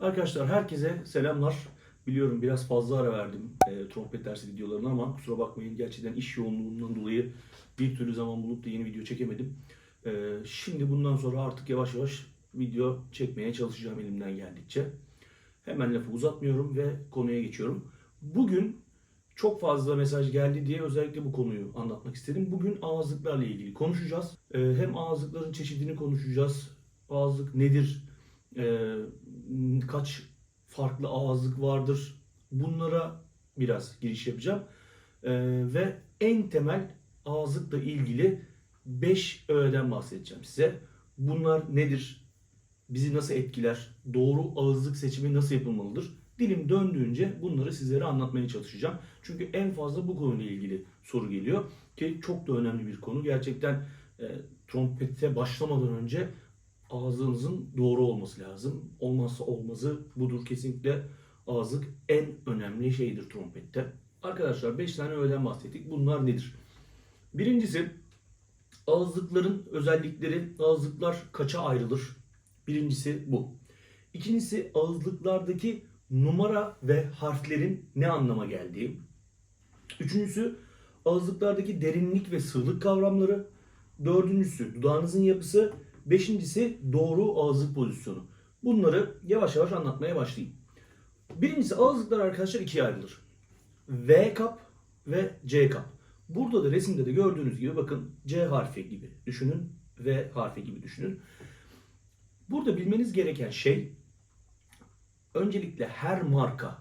Arkadaşlar herkese selamlar. Biliyorum biraz fazla ara verdim trompet dersi videolarına ama kusura bakmayın, gerçekten iş yoğunluğundan dolayı bir türlü zaman bulup da yeni video çekemedim. Şimdi bundan sonra artık yavaş yavaş video çekmeye çalışacağım elimden geldikçe. Hemen lafı uzatmıyorum ve konuya geçiyorum. Bugün çok fazla mesaj geldi diye özellikle bu konuyu anlatmak istedim. Bugün ağızlıklarla ilgili konuşacağız. Hem ağızlıkların çeşidini konuşacağız. Ağızlık nedir? Ee, Kaç farklı ağızlık vardır? Bunlara biraz giriş yapacağım. Ve en temel ağızlıkla ilgili 5 öğeden bahsedeceğim size. Bunlar nedir? Bizi nasıl etkiler? Doğru ağızlık seçimi nasıl yapılmalıdır? Dilim döndüğünce bunları sizlere anlatmaya çalışacağım. Çünkü en fazla bu konuyla ilgili soru geliyor ki çok da önemli bir konu. Gerçekten trompete başlamadan önce ağzınızın doğru olması lazım. Olmazsa olmazı budur kesinlikle. Ağızlık en önemli şeydir trompette. Arkadaşlar 5 tane öğeden bahsettik. Bunlar nedir? Birincisi, ağızlıkların özellikleri. Ağızlıklar kaça ayrılır? Birincisi bu. İkincisi, ağızlıklardaki numara ve harflerin ne anlama geldiği. Üçüncüsü, ağızlıklardaki derinlik ve sığlık kavramları. Dördüncüsü, dudağınızın yapısı. Beşincisi, doğru ağızlık pozisyonu. Bunları yavaş yavaş anlatmaya başlayayım. Birincisi, ağızlıklar arkadaşlar ikiye ayrılır. V kap ve C kap. Burada da resimde de gördüğünüz gibi bakın, C harfi gibi düşünün, V harfi gibi düşünün. Burada bilmeniz gereken şey, öncelikle her marka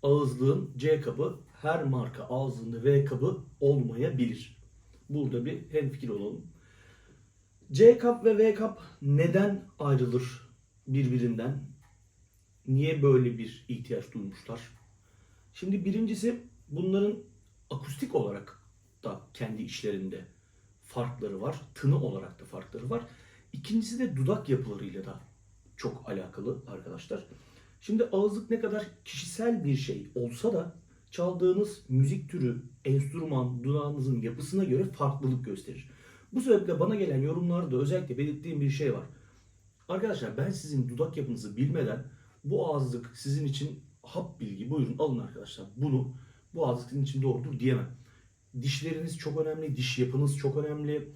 ağızlığın C kabı, her marka ağızlığında V kabı olmayabilir. Burada bir hemfikir olalım. C kap ve V kap neden ayrılır birbirinden? Niye böyle bir ihtiyaç duymuşlar? Şimdi birincisi, bunların akustik olarak da kendi içlerinde farkları var. Tını olarak da farkları var. İkincisi de dudak yapılarıyla da çok alakalı arkadaşlar. Şimdi ağızlık ne kadar kişisel bir şey olsa da çaldığınız müzik türü, enstrüman, dudağınızın yapısına göre farklılık gösterir. Bu sebeple bana gelen yorumlarda özellikle belirttiğim bir şey var. Arkadaşlar, ben sizin dudak yapınızı bilmeden bu ağızlık sizin için hap bilgi, buyurun alın arkadaşlar bunu, bu ağızlık sizin için doğrudur diyemem. Dişleriniz çok önemli, diş yapınız çok önemli,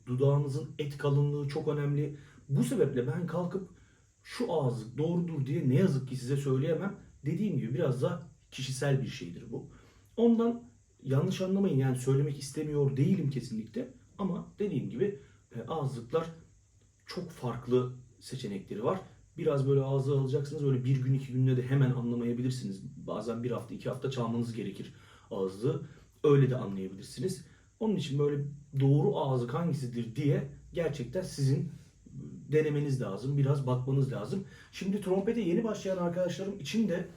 dudağınızın et kalınlığı çok önemli. Bu sebeple ben kalkıp şu ağızlık doğrudur diye ne yazık ki size söyleyemem. Dediğim gibi biraz da kişisel bir şeydir bu. Ondan yanlış anlamayın, yani söylemek istemiyor değilim kesinlikle. Ama dediğim gibi ağızlıklar çok farklı seçenekleri var. Biraz böyle ağza alacaksınız. Öyle bir gün iki günde de hemen anlamayabilirsiniz. Bazen bir hafta iki hafta çalmanız gerekir ağızlığı. Öyle de anlayabilirsiniz. Onun için böyle doğru ağızlık hangisidir diye gerçekten sizin denemeniz lazım. Biraz bakmanız lazım. Şimdi trompete yeni başlayan arkadaşlarım için de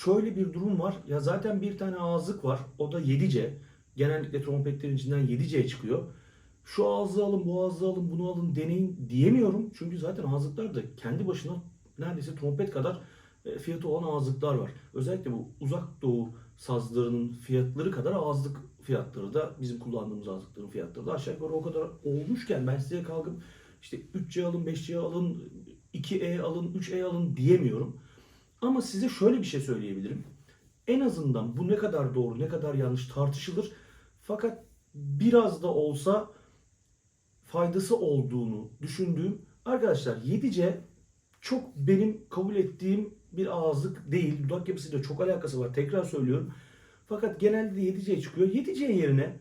şöyle bir durum var. Ya zaten bir tane ağızlık var. O da 7C. Genellikle trompetlerin içinden 7C çıkıyor. Şu ağızlığı alın, bu ağızlığı alın, bunu alın, deneyin diyemiyorum. Çünkü zaten ağızlıklar da kendi başına neredeyse trompet kadar fiyatı olan ağızlıklar var. Özellikle bu uzak doğu sazlarının fiyatları kadar ağızlık fiyatları da, bizim kullandığımız ağızlıkların fiyatları da aşağı yukarı o kadar olmuşken ben size kalkıp işte 3C alın, 5C alın, 2E alın, 3E alın diyemiyorum. Ama size şöyle bir şey söyleyebilirim. En azından bu ne kadar doğru, ne kadar yanlış tartışılır. Fakat biraz da olsa faydası olduğunu düşündüğüm, arkadaşlar 7C çok benim kabul ettiğim bir ağızlık değil. Dudak yapısıyla çok alakası var. Tekrar söylüyorum. Fakat genelde 7C çıkıyor. 7C yerine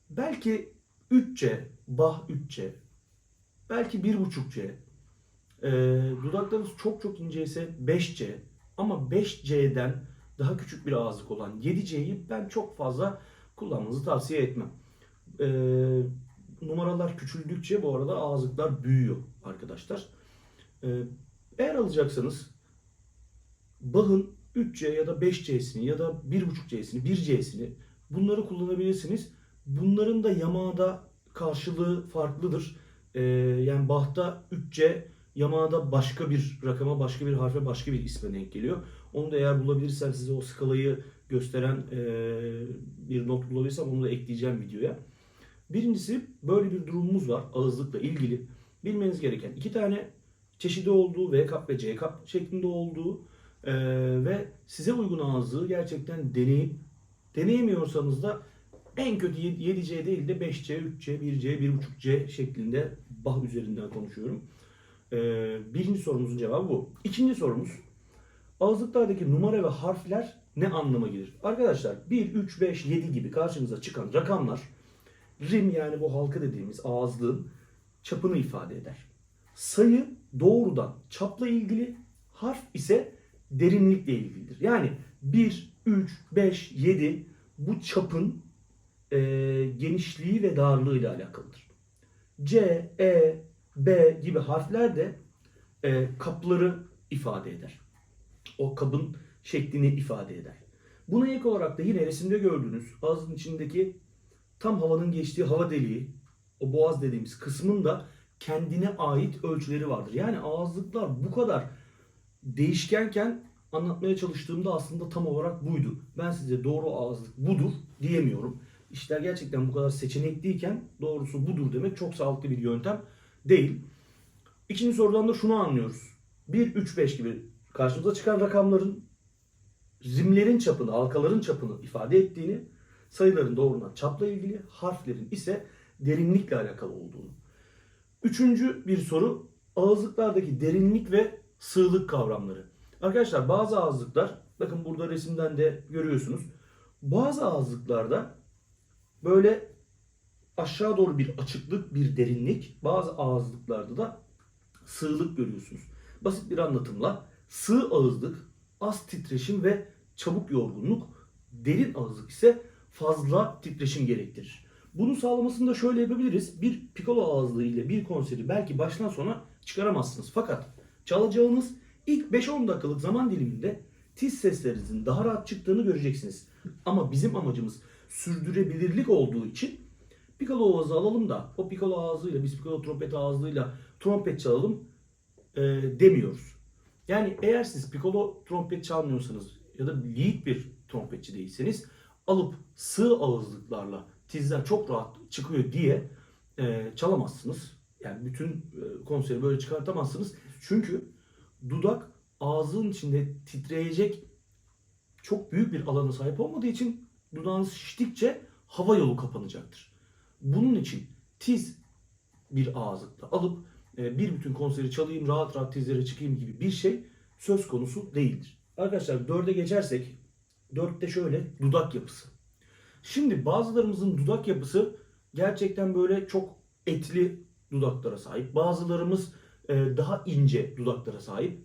belki 3C, Bach 3C, belki 1,5C, dudaklarınız çok çok inceyse 5C, ama 5C'den daha küçük bir ağızlık olan 7C'yi ben çok fazla kullanmanızı tavsiye etmem. Numaralar küçüldükçe bu arada ağızlıklar büyüyor arkadaşlar. Eğer alacaksanız Bach'ın 3C ya da 5C'sini ya da 1,5C'sini, 1C'sini, bunları kullanabilirsiniz. Bunların da yamağda karşılığı farklıdır. Yani Bach'ta 3C, yamağda başka bir rakama, başka bir harfe, başka bir isme denk geliyor. Onu da eğer bulabilirsem, size o skalayı gösteren bir not bulabilirsem onu da ekleyeceğim videoya. Birincisi, böyle bir durumumuz var ağızlıkla ilgili. Bilmeniz gereken iki tane çeşidi olduğu, V kap ve C kap şeklinde olduğu ve size uygun ağızlığı gerçekten deneyip deneyemiyorsanız da en kötü 7C değil de 5C, 3C, 1C, 1.5C şeklinde Bach üzerinden konuşuyorum. Birinci sorumuzun cevabı bu. İkinci sorumuz, ağızlıklardaki numara ve harfler ne anlama gelir? Arkadaşlar 1, 3, 5, 7 gibi karşımıza çıkan rakamlar rim, yani bu halka dediğimiz ağızlığın çapını ifade eder. Sayı doğrudan çapla ilgili, harf ise derinlikle ilgilidir. Yani 1, 3, 5, 7 bu çapın genişliği ve darlığı ile alakalıdır. C, E, B gibi harfler de kapları ifade eder. O kabın şeklini ifade eder. Buna ek olarak da yine resimde gördüğünüz ağzın içindeki tam havanın geçtiği hava deliği, o boğaz dediğimiz kısmın da kendine ait ölçüleri vardır. Yani ağızlıklar bu kadar değişkenken anlatmaya çalıştığımda aslında tam olarak buydu. Ben size doğru ağızlık budur diyemiyorum. İşler gerçekten bu kadar seçenekliyken doğrusu budur demek çok sağlıklı bir yöntem değil. İkinci sorudan da şunu anlıyoruz. 1, 3, 5 gibi karşımıza çıkan rakamların rimlerin çapını, halkaların çapını ifade ettiğini, sayıların doğrudan çapla ilgili, harflerin ise derinlikle alakalı olduğunu. Üçüncü bir soru, ağızlıklardaki derinlik ve sığlık kavramları. Arkadaşlar bazı ağızlıklar, bakın burada resimden de görüyorsunuz. Bazı ağızlıklarda böyle aşağı doğru bir açıklık, bir derinlik, bazı ağızlıklarda da sığlık görüyorsunuz. Basit bir anlatımla sığ ağızlık az titreşim ve çabuk yorgunluk, derin ağızlık ise fazla titreşim gerektirir. Bunu sağlamasını da şöyle yapabiliriz. Bir pikolo ağızlığı ile bir konseri belki baştan sona çıkaramazsınız. Fakat çalacağınız ilk 5-10 dakikalık zaman diliminde tiz seslerinizin daha rahat çıktığını göreceksiniz. Ama bizim amacımız sürdürebilirlik olduğu için pikolo ağzı alalım da o pikolo ağzıyla, biz pikolo trompet ağzıyla trompet çalalım demiyoruz. Yani eğer siz pikolo trompet çalmıyorsanız ya da lead bir trompetçi değilseniz, alıp sığ ağızlıklarla tizler çok rahat çıkıyor diye çalamazsınız. Yani bütün konseri böyle çıkartamazsınız. Çünkü dudak ağzın içinde titreyecek çok büyük bir alana sahip olmadığı için dudağınız şiştikçe hava yolu kapanacaktır. Bunun için tiz bir ağızlıkla alıp bir bütün konseri çalayım, rahat rahat tizlere çıkayım gibi bir şey söz konusu değildir. Arkadaşlar 4'e geçersek, 4'te şöyle dudak yapısı. Şimdi bazılarımızın dudak yapısı gerçekten böyle çok etli dudaklara sahip. Bazılarımız daha ince dudaklara sahip.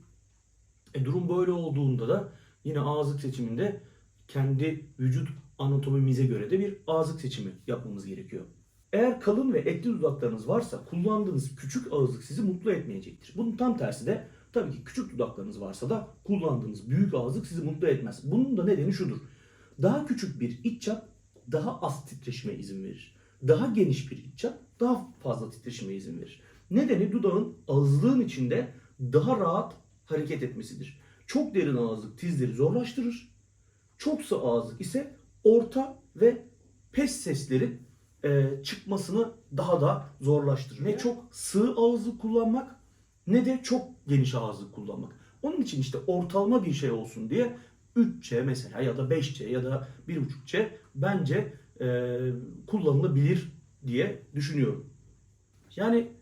Durum böyle olduğunda da yine ağızlık seçiminde kendi vücut anatomimize göre de bir ağızlık seçimi yapmamız gerekiyor. Eğer kalın ve etli dudaklarınız varsa kullandığınız küçük ağızlık sizi mutlu etmeyecektir. Bunun tam tersi de tabii ki küçük dudaklarınız varsa da kullandığınız büyük ağızlık sizi mutlu etmez. Bunun da nedeni şudur. Daha küçük bir iç çap daha az titreşime izin verir. Daha geniş bir iç çap daha fazla titreşime izin verir. Nedeni dudağın ağızlığın içinde daha rahat hareket etmesidir. Çok derin ağızlık tizleri zorlaştırır. Çok sığ ağızlık ise orta ve pes seslerin çıkmasını daha da zorlaştırır. Ne çok sığ ağızlık kullanmak ne de çok geniş ağızlık kullanmak. Onun için işte ortalama bir şey olsun diye 3C mesela ya da 5C ya da 1.5C bence kullanılabilir diye düşünüyorum. Yani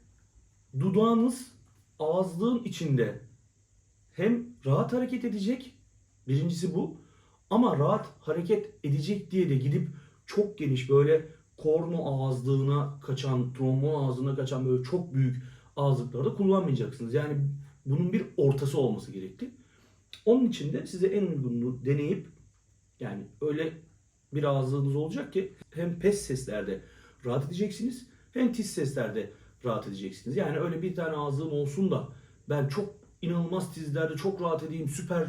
dudağınız ağızlığın içinde hem rahat hareket edecek, birincisi bu, ama rahat hareket edecek diye de gidip çok geniş böyle korno ağızlığına kaçan, trombon ağzına kaçan böyle çok büyük ağızlıklarda kullanmayacaksınız. Yani bunun bir ortası olması gerekti. Onun için de size en uygununu deneyip, yani öyle bir ağızlığınız olacak ki hem pes seslerde rahat edeceksiniz hem tiz seslerde rahat edeceksiniz. Yani öyle bir tane ağızlığım olsun da ben çok inanılmaz tizlerde çok rahat edeyim, süper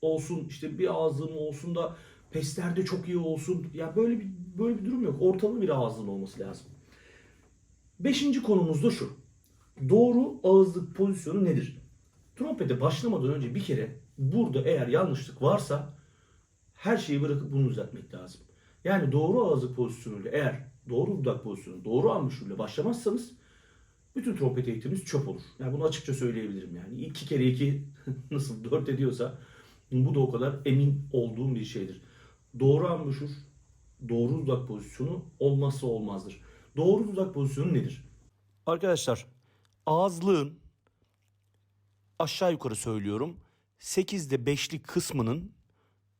olsun, işte bir ağızlığım olsun da peslerde çok iyi olsun. Ya böyle bir durum yok. Ortalama bir ağızlığın olması lazım. 5. konumuz da şu. Doğru ağızlık pozisyonu nedir? Trompete başlamadan önce bir kere burada eğer yanlışlık varsa her şeyi bırakıp bunu düzeltmek lazım. Yani doğru ağızlık pozisyonuyla, eğer doğru dudak pozisyonu, doğru ambuşürle başlamazsanız bütün trompet eğitimimiz çöp olur. Yani bunu açıkça söyleyebilirim yani. 2 kere 2 nasıl 4 ediyorsa bu da o kadar emin olduğum bir şeydir. Doğru ambuşur, doğru dudak pozisyonu olmazsa olmazdır. Doğru dudak pozisyonu nedir? Arkadaşlar, ağızlığın aşağı yukarı söylüyorum 8'de 5'lik kısmının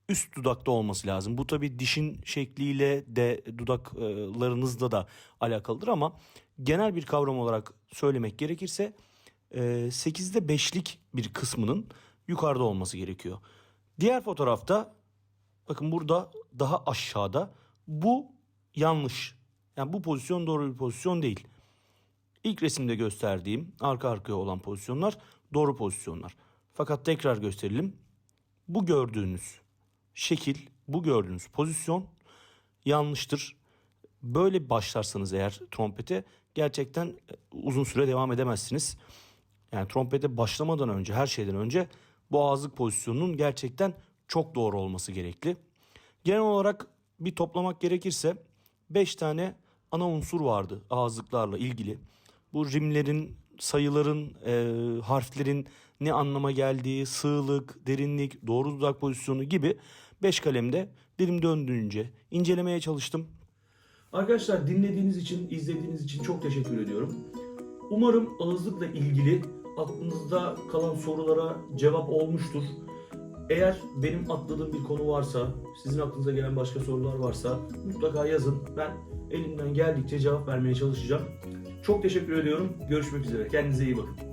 üst dudakta olması lazım. Bu tabii dişin şekliyle de dudaklarınızla da alakalıdır ama genel bir kavram olarak söylemek gerekirse 8'de 5'lik bir kısmının yukarıda olması gerekiyor. Diğer fotoğrafta bakın burada daha aşağıda, bu yanlış. Yani bu pozisyon doğru bir pozisyon değil. İlk resimde gösterdiğim arka arkaya olan pozisyonlar doğru pozisyonlar. Fakat tekrar gösterelim. Bu gördüğünüz şekil, bu gördüğünüz pozisyon yanlıştır. Böyle başlarsanız eğer trompete gerçekten uzun süre devam edemezsiniz. Yani trompete başlamadan önce, her şeyden önce bu ağızlık pozisyonunun gerçekten çok doğru olması gerekli. Genel olarak bir toplamak gerekirse 5 tane ana unsur vardı ağızlıklarla ilgili. Bu rimlerin, sayıların, harflerin ne anlama geldiği, sığlık, derinlik, doğru dudak pozisyonu gibi 5 kalemde dilim döndüğünce incelemeye çalıştım. Arkadaşlar, dinlediğiniz için, izlediğiniz için çok teşekkür ediyorum. Umarım ağızlıkla ilgili aklınızda kalan sorulara cevap olmuştur. Eğer benim atladığım bir konu varsa, sizin aklınıza gelen başka sorular varsa mutlaka yazın. Ben elimden geldikçe cevap vermeye çalışacağım. Çok teşekkür ediyorum. Görüşmek üzere. Kendinize iyi bakın.